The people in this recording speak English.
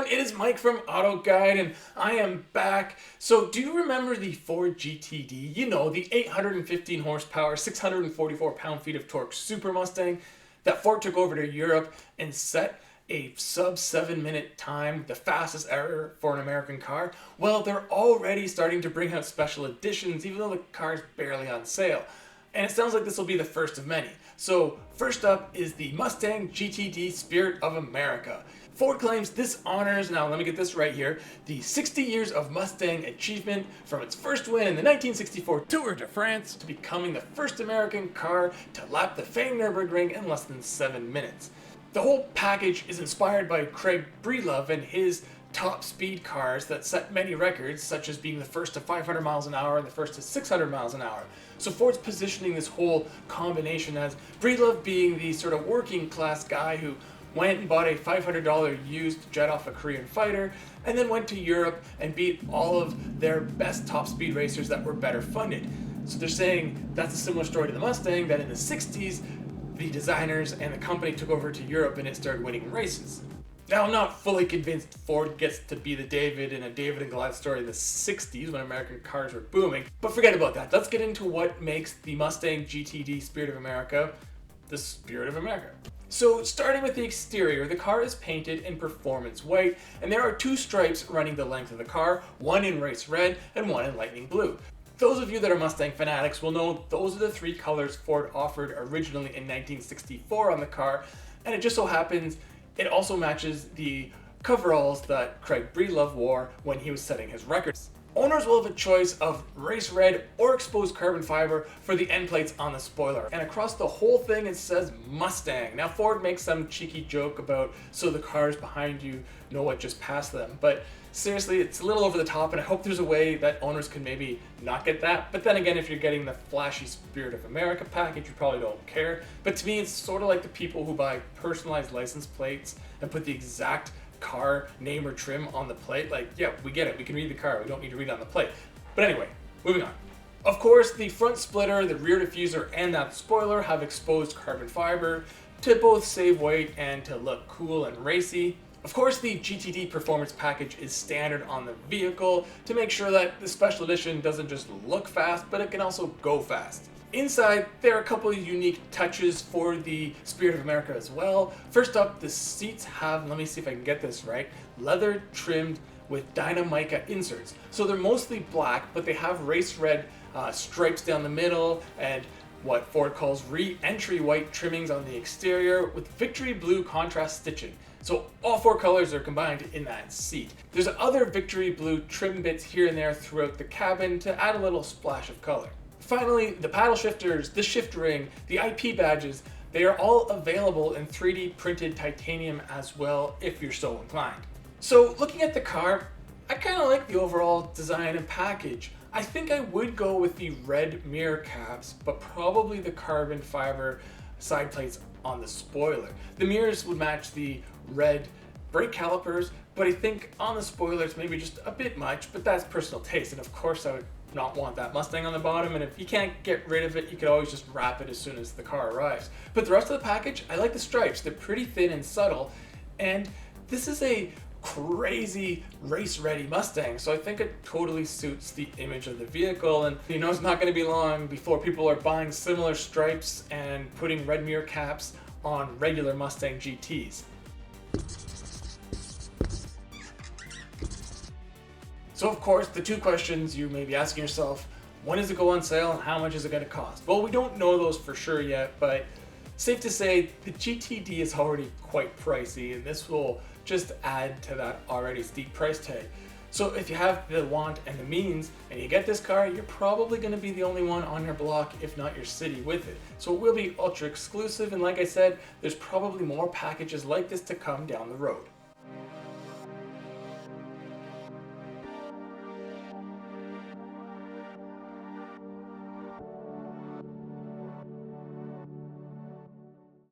everyone, it is Mike from AutoGuide and I am back. So do you remember the Ford GTD? You know, the 815 horsepower, 644 pound-feet of torque Super Mustang that Ford took over to Europe and set a sub 7-minute time, the fastest ever for an American car. Well, they're already starting to bring out special editions even though the car's barely on sale. And it sounds like this will be the first of many. So first up is the Mustang GTD Spirit of America. Ford claims this honors, now let me get this right here, the 60 years of Mustang achievement from its first win in the 1964 Tour de France to becoming the first American car to lap the famed Nürburgring in less than 7 minutes. The whole package is inspired by Craig Breedlove and his top speed cars that set many records, such as being the first to 500 miles an hour and the first to 600 miles an hour. So Ford's positioning this whole combination as Breedlove being the sort of working class guy who went and bought a $500 used jet off a Korean fighter, and then went to Europe and beat all of their best top speed racers that were better funded. So they're saying that's a similar story to the Mustang, that in the 60s, the designers and the company took over to Europe and it started winning races. Now, I'm not fully convinced Ford gets to be the David in a David and Goliath story in the 60s when American cars were booming, but forget about that. Let's get into what makes the Mustang GTD Spirit of America the Spirit of America. So starting with the exterior, the car is painted in performance white, and there are 2 stripes running the length of the car, one in race red and one in lightning blue. Those of you that are Mustang fanatics will know those are the 3 colors Ford offered originally in 1964 on the car, and it just so happens it also matches the coveralls that Craig Breedlove wore when he was setting his records. Owners will have a choice of race red or exposed carbon fiber for the end plates on the spoiler. And across the whole thing it says Mustang. Now Ford makes some cheeky joke about so the cars behind you know what just passed them. But seriously, it's a little over the top, and I hope there's a way that owners can maybe not get that. But then again, if you're getting the flashy Spirit of America package, you probably don't care. But to me, it's sort of like the people who buy personalized license plates and put the exact car name or trim on the plate. Like, yeah, we get it, we can read the car, we don't need to read it on the plate. But anyway, moving on. Of course, the front splitter, the rear diffuser, and that spoiler have exposed carbon fiber to both save weight and to look cool and racy. Of course, the GTD Performance Package is standard on the vehicle to make sure that the special edition doesn't just look fast, but it can also go fast. Inside, there are a couple of unique touches for the Spirit of America as well. First up, the seats have, let me see if I can get this right, leather trimmed with Dynamica inserts. So they're mostly black, but they have race red stripes down the middle and what Ford calls re-entry white trimmings on the exterior with victory blue contrast stitching. So all 4 colors are combined in that seat. There's other victory blue trim bits here and there throughout the cabin to add a little splash of color. Finally, the paddle shifters, the shift ring, the IP badges, they are all available in 3D printed titanium as well if you're so inclined. So looking at the car, I kind of like the overall design and package. I think I would go with the red mirror caps, but probably the carbon fiber side plates on the spoiler. The mirrors would match the red brake calipers, but I think on the spoiler it's maybe just a bit much, but that's personal taste. And of course I would not want that Mustang on the bottom, and if you can't get rid of it, you could always just wrap it as soon as the car arrives. But the rest of the package, I like the stripes. They're pretty thin and subtle, and this is a crazy race-ready Mustang, so I think it totally suits the image of the vehicle. And you know, it's not going to be long before people are buying similar stripes and putting red mirror caps on regular Mustang GTs. So of course, the 2 questions you may be asking yourself, when does it go on sale and how much is it going to cost? Well, we don't know those for sure yet, but safe to say the GTD is already quite pricey, and this will just add to that already steep price tag. So if you have the want and the means and you get this car, you're probably going to be the only one on your block, if not your city, with it. So it will be ultra exclusive, and like I said, there's probably more packages like this to come down the road.